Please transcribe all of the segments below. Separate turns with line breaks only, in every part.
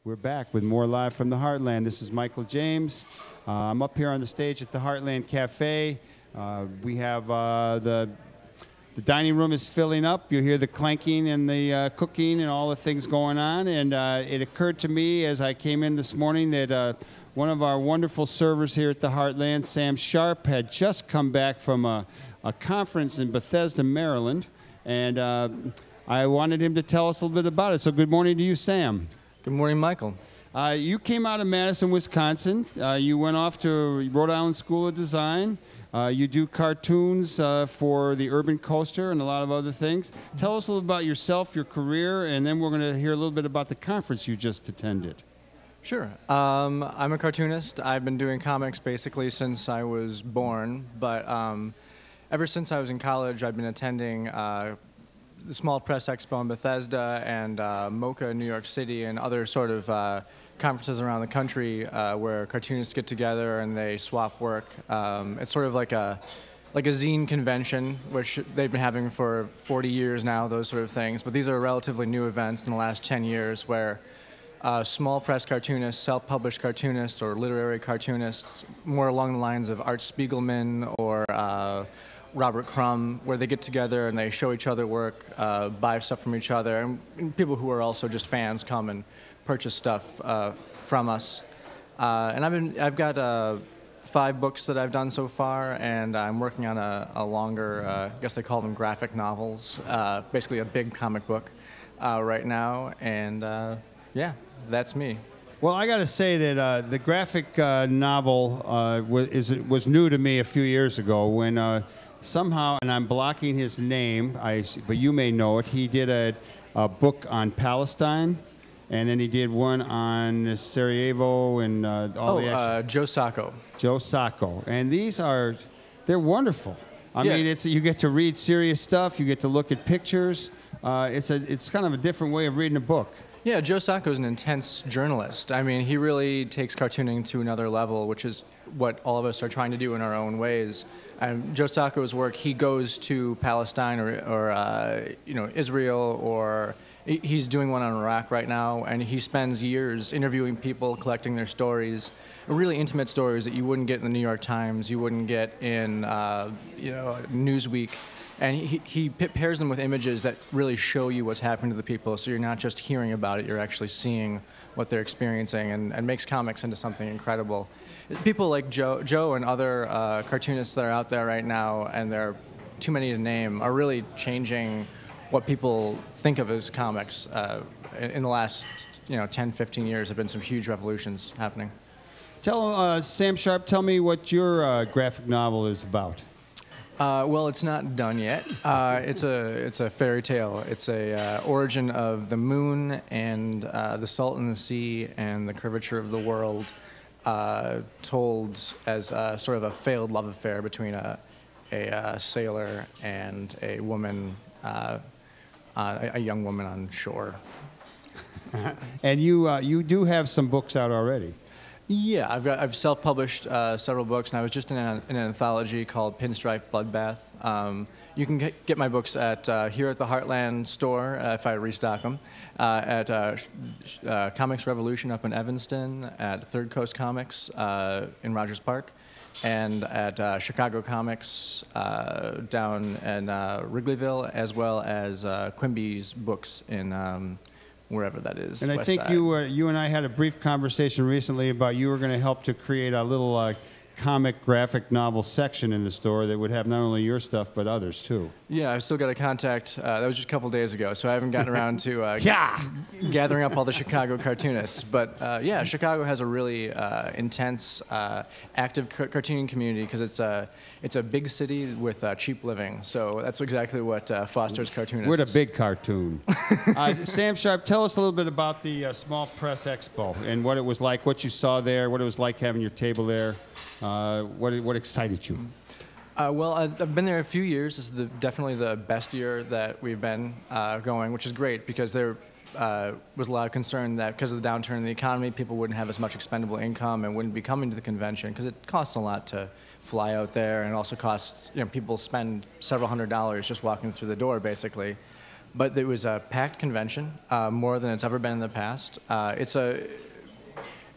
We're back with more Live from the Heartland. This is Michael James. I'm up here on the stage at the Heartland Cafe. We have the dining room is filling up. You hear the clanking and the cooking and all the things going on. And it occurred to me as I came in this morning that one of our wonderful servers here at the Heartland, Sam Sharpe, had just come back from a conference in Bethesda, Maryland. And I wanted him to tell us a little bit about it. So good morning to you, Sam.
Good morning, Michael.
You came out of Madison, Wisconsin. You went off to Rhode Island School of Design. You do cartoons for the Urban Coaster and a lot of other things. Tell us a little about yourself, your career, and then we're going to hear a little bit about the conference you just attended.
Sure. I'm a cartoonist. I've been doing comics basically since I was born, but ever since I was in college, I've been attending the Small Press Expo in Bethesda and MoCA in New York City and other sort of conferences around the country where cartoonists get together and they swap work. It's sort of like a zine convention, which they've been having for 40 years now, those sort of things. But these are relatively new events in the last 10 years where small press cartoonists, self-published cartoonists, or literary cartoonists, more along the lines of Art Spiegelman or Robert Crumb, where they get together and they show each other work, buy stuff from each other, and people who are also just fans come and purchase stuff from us. And I've got 5 books that I've done so far, and I'm working on a longer, I guess they call them graphic novels, basically a big comic book right now, and yeah, that's me.
Well, I got to say that the graphic novel was new to me a few years ago when somehow, and I'm blocking his name, but you may know it, he did a book on Palestine, and then he did one on Sarajevo and all the action.
Joe Sacco.
Joe Sacco. And they're wonderful. I mean, you get to read serious stuff, you get to look at pictures. It's kind of a different way of reading a book.
Yeah, Joe Sacco is an intense journalist. I mean, he really takes cartooning to another level, which is what all of us are trying to do in our own ways. And Joe Sacco's work, he goes to Palestine or Israel, or he's doing one on Iraq right now, and he spends years interviewing people, collecting their stories, really intimate stories that you wouldn't get in the New York Times, you wouldn't get in Newsweek. And he pairs them with images that really show you what's happening to the people, so you're not just hearing about it, you're actually seeing what they're experiencing, and makes comics into something incredible. People like Joe and other cartoonists that are out there right now, and there are too many to name, are really changing what people think of as comics. In the last 10, 15 years, there have been some huge revolutions happening.
Sam Sharpe, tell me what your graphic novel is about.
Well, it's not done yet. It's a fairy tale. It's a origin of the moon and the salt in the sea and the curvature of the world, told as sort of a failed love affair between a sailor and a woman, a young woman on shore.
And you do have some books out already.
Yeah, I've self-published several books, and I was just in an anthology called Pinstripe Bloodbath. You can get my books at here at the Heartland store if I restock them, at Comics Revolution up in Evanston, at Third Coast Comics in Rogers Park, and at Chicago Comics down in Wrigleyville, as well as Quimby's books in wherever that is.
And I think you and I had a brief conversation recently about you were going to help to create a little comic graphic novel section in the store that would have not only your stuff but others too. Yeah,
I've still got a contact. That was just a couple days ago, so I haven't gotten around to gathering up all the Chicago cartoonists. But yeah, Chicago has a really intense, active cartooning community because it's a big city with cheap living. So that's exactly what fosters cartoonists.
We're the big cartoon. Sam Sharpe, tell us a little bit about the Small Press Expo and what it was like, what you saw there, what it was like having your table there. What excited you?
Well, I've been there a few years. This is definitely the best year that we've been going, which is great because there was a lot of concern that because of the downturn in the economy, people wouldn't have as much expendable income and wouldn't be coming to the convention because it costs a lot to fly out there, and it also costs, people spend several $100s just walking through the door, basically. But it was a packed convention, more than it's ever been in the past.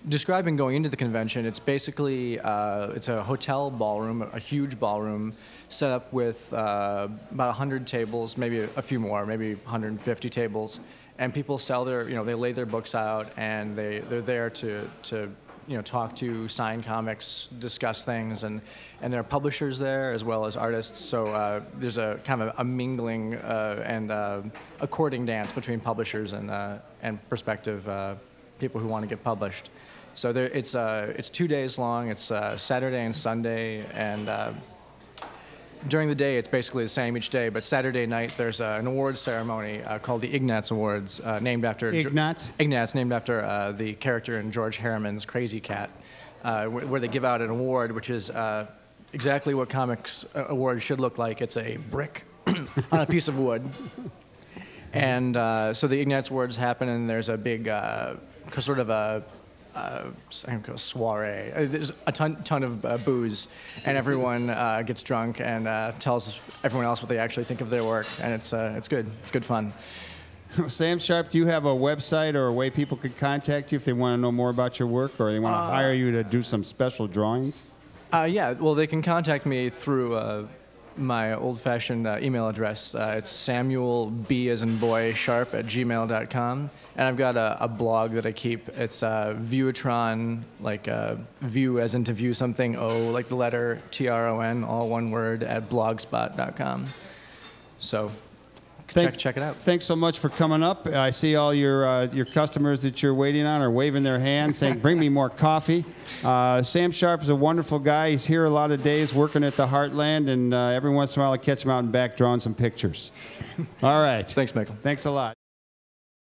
Describing going into the convention, it's basically it's a hotel ballroom, a huge ballroom, set up with about 100 tables, maybe a few more, maybe 150 tables, and people sell their, they lay their books out, and they're there to talk to, sign comics, discuss things, and there are publishers there as well as artists. So there's a kind of a mingling and a courting dance between publishers and prospective people who want to get published. So it's 2 days long. It's Saturday and Sunday, and during the day it's basically the same each day. But Saturday night there's an awards ceremony called the Ignatz Awards, named after Ignatz, named after the character in George Harriman's Crazy Cat, where they give out an award, which is exactly what comics awards should look like. It's a brick on a piece of wood. And so the Ignatz Awards happen, and there's a big sort of a soiree. There's a ton of booze, and everyone gets drunk and tells everyone else what they actually think of their work, and it's good. It's good fun.
Sam Sharpe, do you have a website or a way people could contact you if they want to know more about your work, or they want to hire you to do some special drawings?
Yeah, well, they can contact me through my old-fashioned email address. It's samuelb@gmail.com, and I've got a blog that I keep. It's Viewatron, like view as in to view something, O like the letter, TRON, all one word, at blogspot.com. So check it out.
Thanks so much for coming up. I see all your customers that you're waiting on are waving their hands, saying, "Bring me more coffee." Sam Sharpe is a wonderful guy. He's here a lot of days working at the Heartland, and every once in a while I catch him out and back drawing some pictures. All right.
Thanks, Michael.
Thanks a lot.